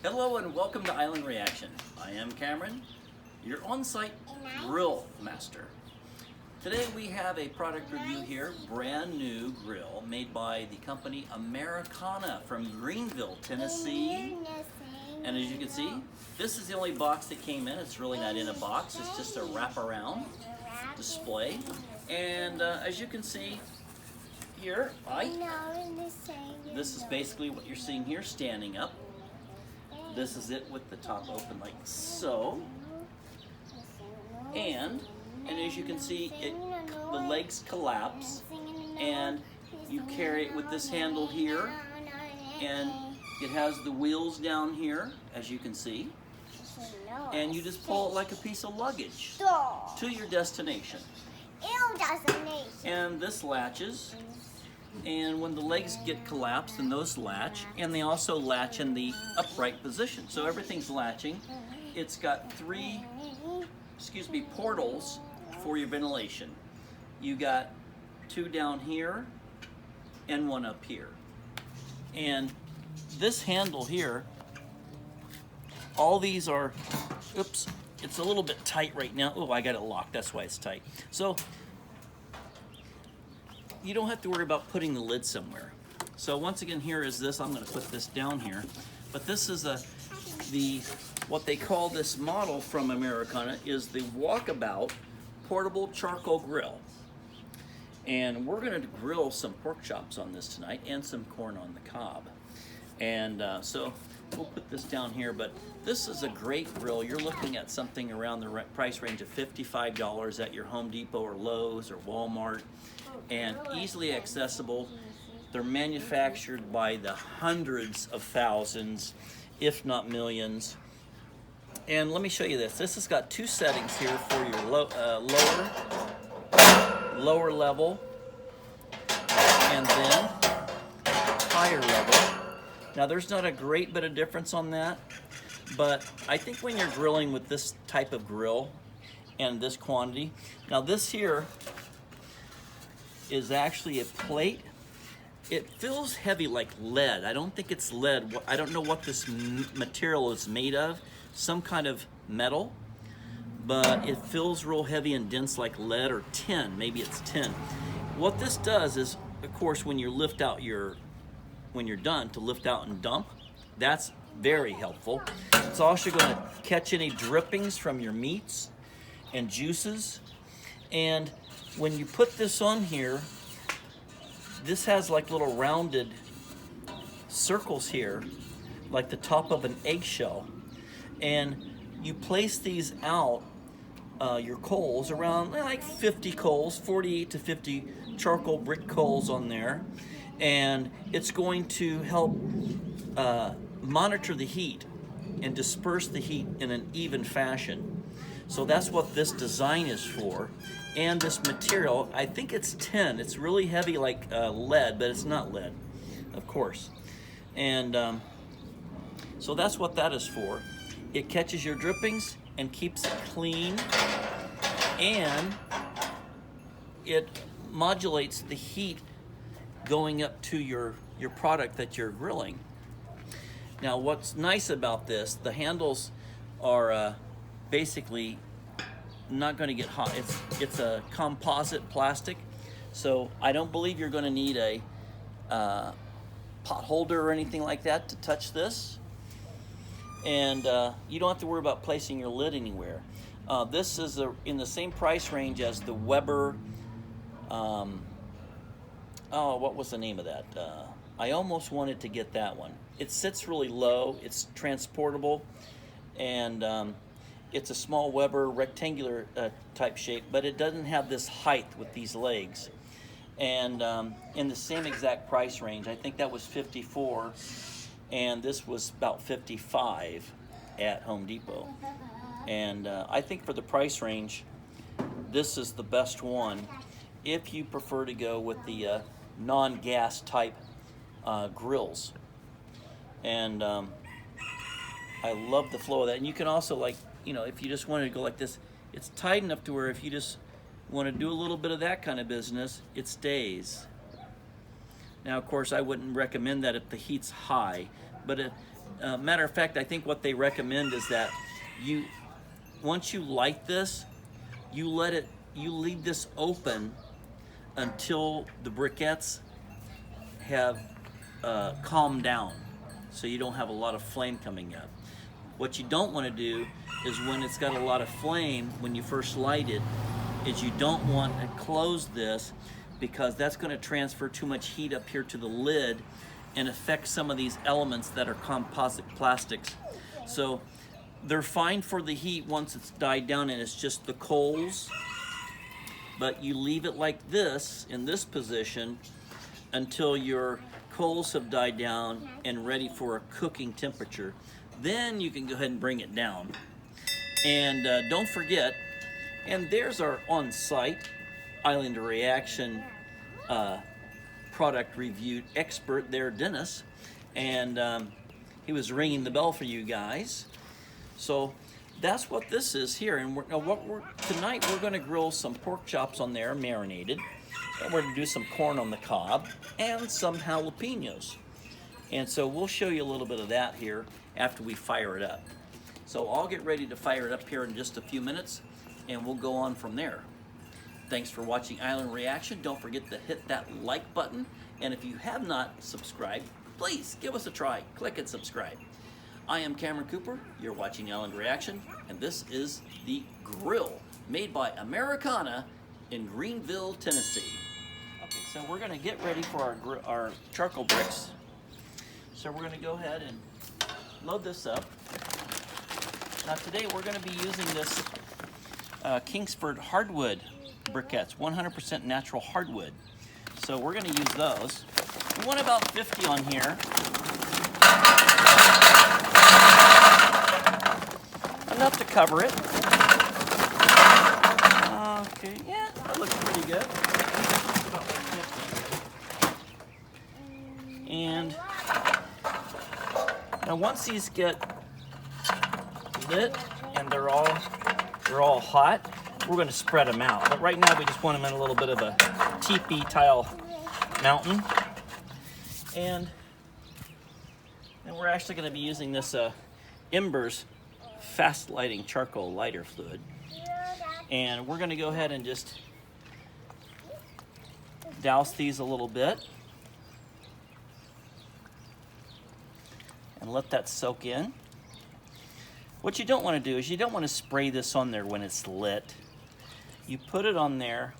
Hello and welcome to Island Reaction. I am Cameron, your on-site grill master. Today we have a product review here, brand new grill made by the company Americana from Greenville, Tennessee. And as you can see, this is the only box that came in. It's really not in a box, it's just a wraparound display. And as you can see here, this is basically what you're seeing here, standing up. This is it with the top open like so. And as you can see, the legs collapse and you carry it with this handle here, and it has the wheels down here, as you can see, and you just pull it like a piece of luggage to your destination. And this latches, and when the legs get collapsed, then those latch, and they also latch in the upright position. So everything's latching. It's got three, portals for your ventilation. You got two down here and one up here. And this handle here, all these are, oops, it's a little bit tight right now. Oh, I got it locked, that's why it's tight. So you don't have to worry about putting the lid somewhere. So once again, here is this. I'm going to put this down here, but this is what they call this model from Americana is the Walkabout portable charcoal grill. And we're going to grill some pork chops on this tonight and some corn on the cob. And so we'll put this down here, but this is a great grill. You're looking at something around the price range of $55 at your Home Depot or Lowe's or Walmart, and easily accessible. They're manufactured by the hundreds of thousands, if not millions. And let me show you this. This has got two settings here for your lower level and then higher level. Now there's not a great bit of difference on that, but I think when you're grilling with this type of grill and this quantity, now this here is actually a plate. It feels heavy like lead. I don't think it's lead. I don't know what this material is made of, some kind of metal, but it feels real heavy and dense like lead or tin. Maybe it's tin. What this does is, of course, when you lift out when you're done to lift out and dump, that's very helpful. It's also going to catch any drippings from your meats and juices. And when you put this on here, this has like little rounded circles here, like the top of an eggshell. And you place these out, your coals, around like 50 coals, 48 to 50 charcoal brick coals on there. And it's going to help monitor the heat and disperse the heat in an even fashion. So that's what this design is for. And this material, I think it's tin. It's really heavy like lead, but it's not lead, of course. And so that's what that is for. It catches your drippings and keeps it clean, and it modulates the heat going up to your product that you're grilling. Now what's nice about this, the handles are basically not going to get hot. It's a composite plastic, so I don't believe you're going to need a pot holder or anything like that to touch this, and you don't have to worry about placing your lid anywhere. This is in the same price range as the Weber, what was the name of that? I almost wanted to get that one. It sits really low, it's transportable, and it's a small Weber rectangular type shape, but it doesn't have this height with these legs. And in the same exact price range, I think that was $54, and this was about $55 at Home Depot. And I think for the price range, this is the best one if you prefer to go with the non-gas type grills. And I love the flow of that. And you can also, like, you know, if you just wanted to go like this, it's tight enough to where if you just want to do a little bit of that kind of business, it stays. Now, of course, I wouldn't recommend that if the heat's high, but Matter of fact, I think what they recommend is that once you light this, you leave this open until the briquettes have calmed down, so you don't have a lot of flame coming up. What you don't want to do is when it's got a lot of flame, when you first light it, is you don't want to close this, because that's going to transfer too much heat up here to the lid and affect some of these elements that are composite plastics. So they're fine for the heat once it's died down and it's just the coals, but you leave it like this, in this position, until your coals have died down and ready for a cooking temperature. Then you can go ahead and bring it down. And don't forget, and there's our on-site Island Reaction product review expert there, Dennis, and he was ringing the bell for you guys. So that's what this is here. And tonight we're going to grill some pork chops on there, marinated, and we're going to do some corn on the cob and some jalapenos. And so we'll show you a little bit of that here after we fire it up. So I'll get ready to fire it up here in just a few minutes, and we'll go on from there. Thanks for watching Island Reaction. Don't forget to hit that like button. And if you have not subscribed, please give us a try. Click and subscribe. I am Cameron Cooper. You're watching Island Reaction. And this is the grill made by Americana in Greenville, Tennessee. Okay, so we're going to get ready for our charcoal bricks. So we're going to go ahead and load this up. Now today we're going to be using this Kingsford Hardwood briquettes, 100% natural hardwood. So we're going to use those. We want about 50 on here. Enough to cover it. Okay, yeah, that looks pretty good. And now once these get lit and they're all hot, we're going to spread them out. But right now we just want them in a little bit of a teepee tile mountain. And we're actually going to be using this Embers fast lighting charcoal lighter fluid. And we're going to go ahead and just douse these a little bit and let that soak in. What you don't want to do is you don't want to spray this on there when it's lit. You put it on there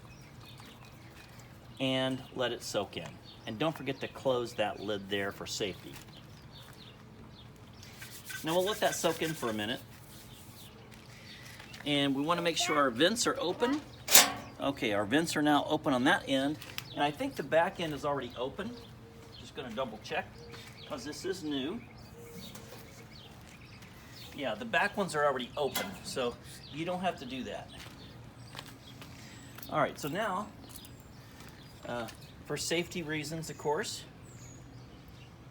and let it soak in. And don't forget to close that lid there for safety. Now we'll let that soak in for a minute. And we want to make sure our vents are open. Okay, our vents are now open on that end. And I think the back end is already open. Just going to double check because this is new. Yeah, the back ones are already open, so you don't have to do that. All right, so now, for safety reasons, of course,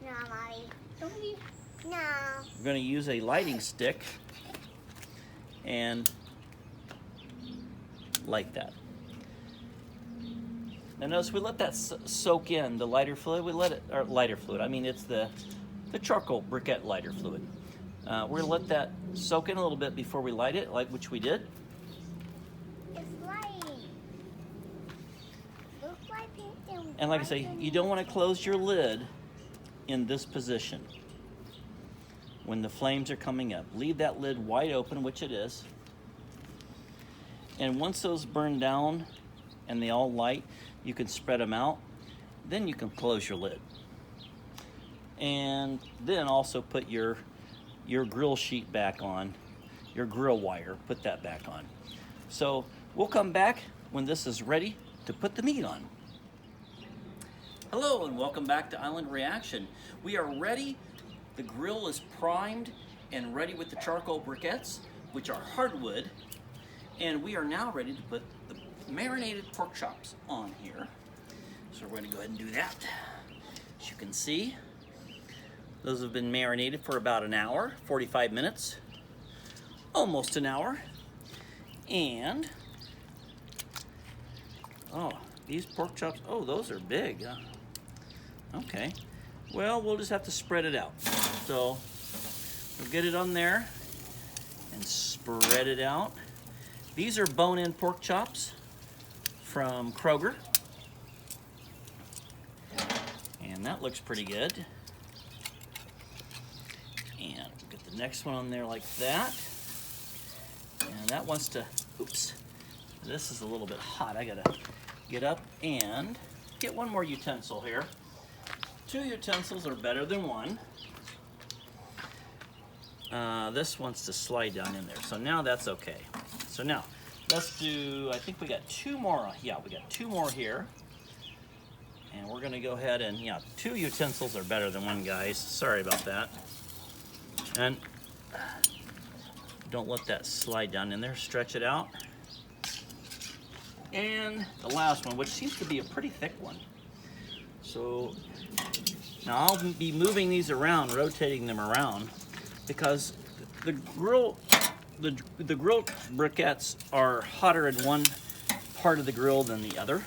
No, Mommy. Don't leave. No. we're going to use a lighting stick and light that. Now notice we let that soak in, the lighter fluid. We let it, or lighter fluid, I mean it's the charcoal briquette lighter fluid. We're going to let that soak in a little bit before we light it, which we did. It's light. Looks like pink And like I say, you don't want to close your lid in this position when the flames are coming up. Leave that lid wide open, which it is. And once those burn down and they all light, you can spread them out. Then you can close your lid. And then also put your grill sheet back on, your grill wire, put that back on. So we'll come back when this is ready to put the meat on. Hello and welcome back to Island Reaction. We are ready. The grill is primed and ready with the charcoal briquettes, which are hardwood. And we are now ready to put the marinated pork chops on here. So we're going to go ahead and do that. As you can see, those have been marinated for about an hour, 45 minutes, almost an hour. And, oh, these pork chops, oh, those are big. Okay, well, we'll just have to spread it out. So We'll get it on there and spread it out. These are bone-in pork chops from Kroger. And that looks pretty good. And we'll get the next one on there like that. And that wants to, oops, this is a little bit hot. I gotta get up and get one more utensil here. 2 utensils are better than 1. This wants to slide down in there. So now that's okay. So now, let's do, I think we got 2 more. Yeah, we got 2 more here. And we're gonna go ahead and, yeah, 2 utensils are better than 1, guys. Sorry about that. And don't let that slide down in there. Stretch it out. And the last one, which seems to be a pretty thick one. So now I'll be moving these around, rotating them around, because the grilled briquettes are hotter in one part of the grill than the other.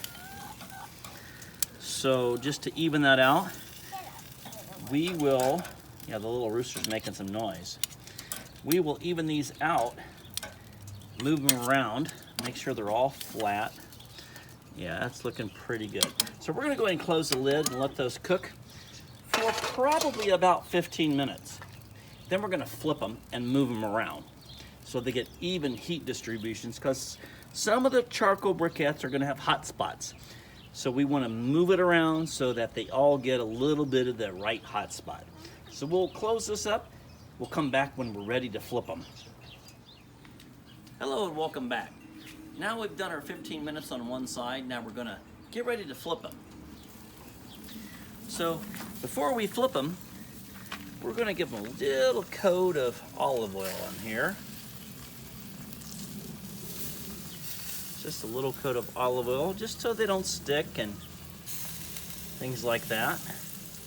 So just to even that out, we will, yeah, the little rooster's making some noise. We will even these out, move them around, make sure they're all flat. Yeah, that's looking pretty good. So we're gonna go ahead and close the lid and let those cook for probably about 15 minutes. Then we're gonna flip them and move them around so they get even heat distributions, because some of the charcoal briquettes are gonna have hot spots. So we wanna move it around so that they all get a little bit of the right hot spot. So we'll close this up. We'll come back when we're ready to flip them. Hello and welcome back. Now we've done our 15 minutes on one side. Now we're gonna get ready to flip them. So before we flip them, we're gonna give them a little coat of olive oil on here. Just a little coat of olive oil, just so they don't stick and things like that.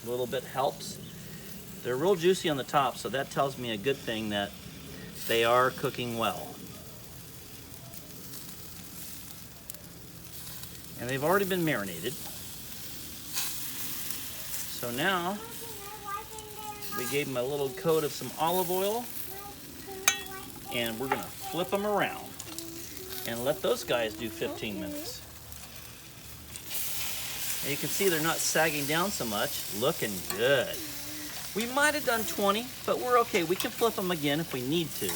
A little bit helps. They're real juicy on the top, so that tells me a good thing that they are cooking well. And they've already been marinated. So now, we gave them a little coat of some olive oil, and we're gonna flip them around and let those guys do 15 minutes. And you can see they're not sagging down so much. Looking good. We might have done 20, but we're okay. We can flip them again if we need to.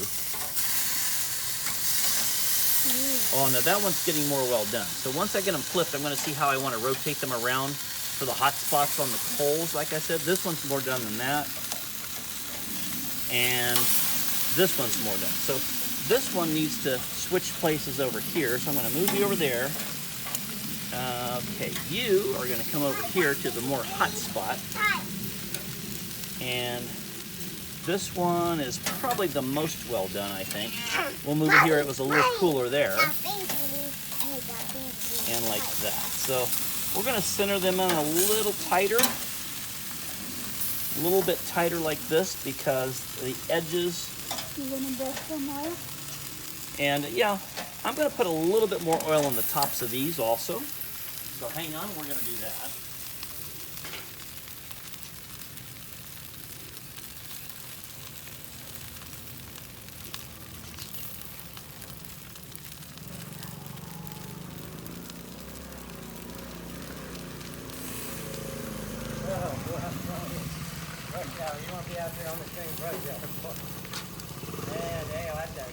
Oh no, that one's getting more well done. So once I get them flipped, I'm gonna see how I wanna rotate them around for the hot spots on the coals. Like I said, this one's more done than that. And this one's more done. So this one needs to switch places over here. So I'm gonna move you over there. Okay, you are gonna come over here to the more hot spot. And this one is probably the most well done, I think. We'll move it here. It was a little cooler there. And like that. So we're gonna center them in a little tighter. A little bit tighter like this, because the edges. You wanna brush them out? And yeah, I'm gonna put a little bit more oil on the tops of these also. So hang on, we're gonna do that.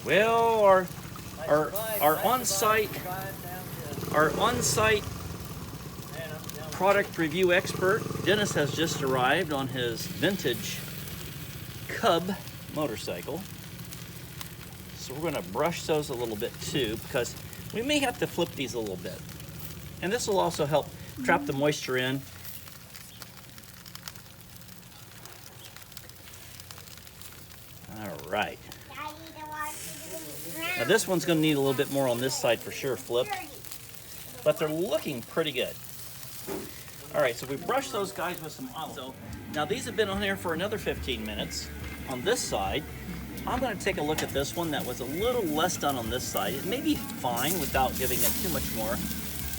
Well, our on-site product review expert, Dennis, has just arrived on his vintage Cub motorcycle. So we're going to brush those a little bit too, because we may have to flip these a little bit. And this will also help trap the moisture in. All right. Now this one's going to need a little bit more on this side for sure, flipped. But they're looking pretty good. All right, so we brushed those guys with some olive. So now these have been on there for another 15 minutes on this side. I'm going to take a look at this one that was a little less done on this side. It may be fine without giving it too much more.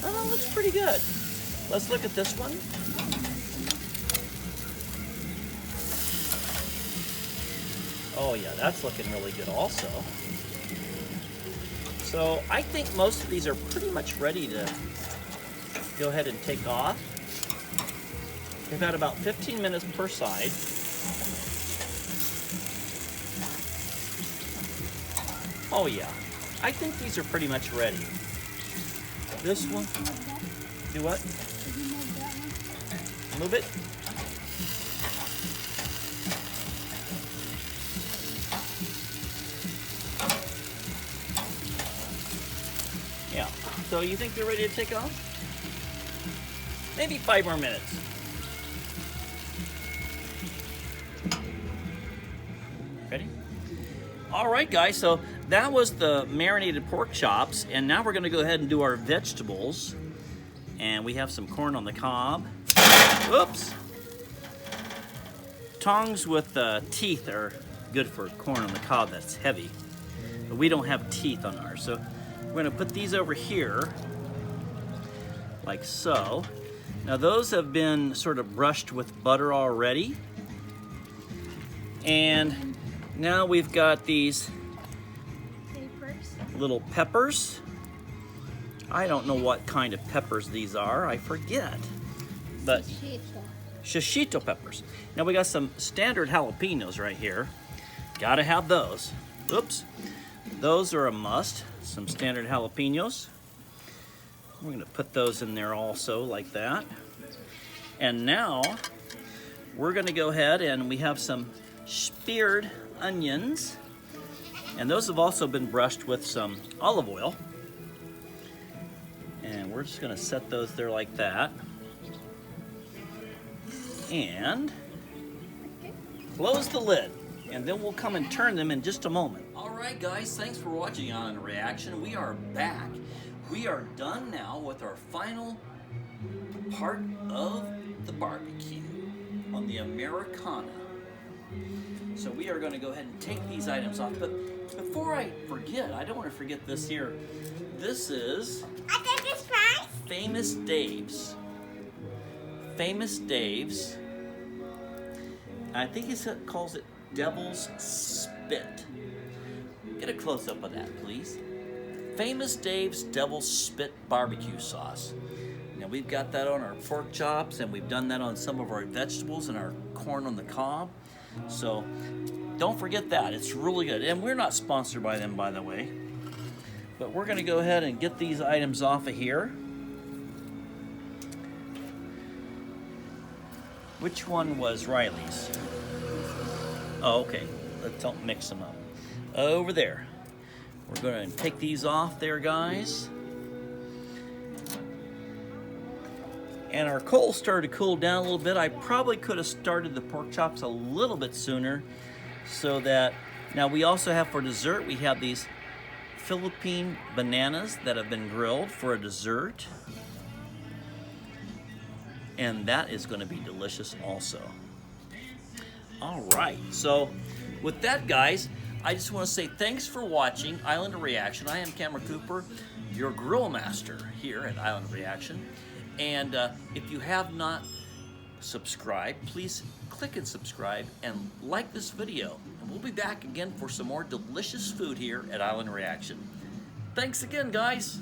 Oh, it looks pretty good. Let's look at this one. Oh yeah, that's looking really good also. So I think most of these are pretty much ready to go ahead and take off. They've had about 15 minutes per side. Oh yeah, I think these are pretty much ready. This one, do what? Move it. Yeah, so you think they're ready to take off? Maybe 5 more minutes. Ready? All right, guys, so that was the marinated pork chops, and now we're gonna go ahead and do our vegetables. And we have some corn on the cob. Oops. Tongs with teeth are good for corn on the cob that's heavy, but we don't have teeth on ours. So we're gonna put these over here, like so. Now those have been sort of brushed with butter already. And now we've got these little peppers. I don't know what kind of peppers these are, I forget. But Shishito peppers. Now we got some standard jalapenos right here. Gotta have those. Oops. Those are a must. Some standard jalapenos. We're gonna put those in there also like that. And now we're gonna go ahead and we have some speared onions. And those have also been brushed with some olive oil. And we're just gonna set those there like that. And close the lid. And then we'll come and turn them in just a moment. All right, guys, thanks for watching On Reaction. We are back. We are done now with our final part of the barbecue on the Americana. So we are going to go ahead and take these items off. But before I forget, I don't want to forget this here. This is Famous Dave's. Famous Dave's. I think he calls it Devil's Spit. Get a close-up of that, please. Famous Dave's Devil's Spit barbecue sauce. Now we've got that on our pork chops, and we've done that on some of our vegetables and our corn on the cob. So don't forget that. It's really good. And we're not sponsored by them, by the way. But we're going to go ahead and get these items off of here. Which one was Riley's? Oh, okay. Let's don't mix them up. Over there. We're going to take these off there, guys. And our coals started to cool down a little bit. I probably could have started the pork chops a little bit sooner so that, now we also have for dessert, we have these Philippine bananas that have been grilled for a dessert. And that is going to be delicious also. All right, so with that, guys, I just want to say thanks for watching Island of Reaction. I am Cameron Cooper, your grill master here at Island of Reaction. And if you have not subscribed, please click and subscribe and like this video. And we'll be back again for some more delicious food here at Island Reaction. Thanks again, guys.